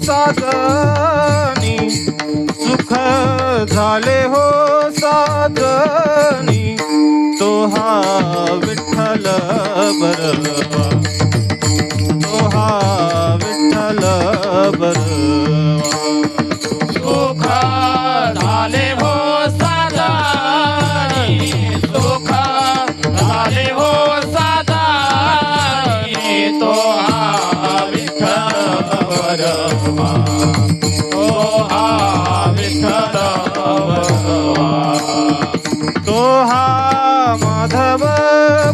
साजनी, सुख झाले हो साजनी, तो हा विठ्ठल बरवा, तो हा विठ्ठल बरवा. सुख झाले हो साजनी, सुख झाले हो साजनी, तो हा विठ्ठल बरवा, तो हा विठ्ठल बरवा. तो हा माधव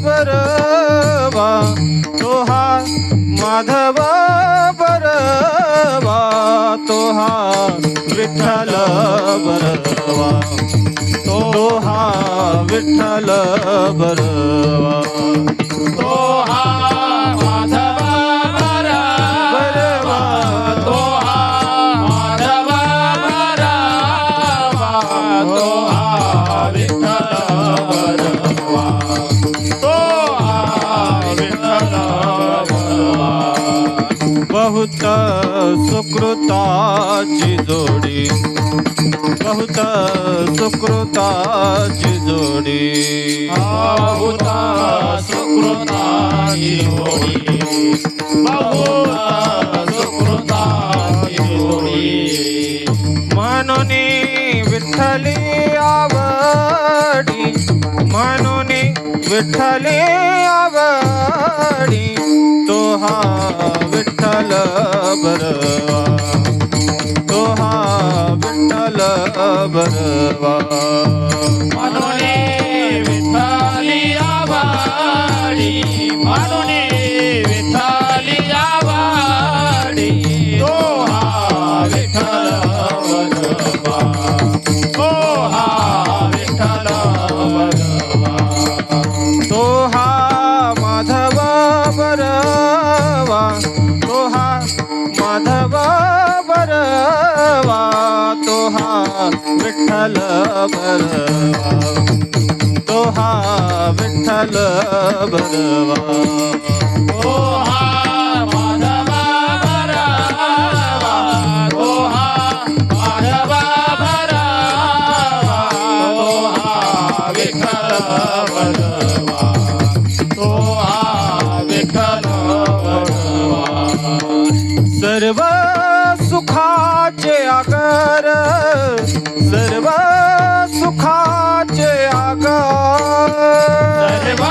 बरवा, तो हा माधव बरवा, तो हा विठ्ठल बरवा, तो हा विठ्ठल बरवा. तो हा माधव बरवा, तो हा माधव बरवा, तो हा विठ्ठल बरवा, तो हा विठ्ठल बरवा. बहुत सुकृताची जोडी, बहुत सुकृताची जोडी, बहुत सुकृताची जोडी, बहुत सुकृताची जोडी. म्हणून विठ्ठली आवडी, म्हणून विठ्ठली आवडी, तो हा विठ्ठल बरवा, तो हा विठ्ठल बरवा. म्हणून विठ्ठली आवडी, म्हणून विठ्ठली आवडी, तो हा विठ्ठल बरवा, तो हा विठ्ठल बरवा. तो हा माधव बरवा, तो हा माधव बरवा, तो हा विठ्ठल बरवा, तो हा विठ्ठल बरवा. तो हा माधव बरवा, तो हा माधव बरवा, तो हा विठ्ठल बरवा, तो हा विठ्ठल बरवा. सर्व सुखाचे आगर, सर्व सुखाचे आगर, सर्व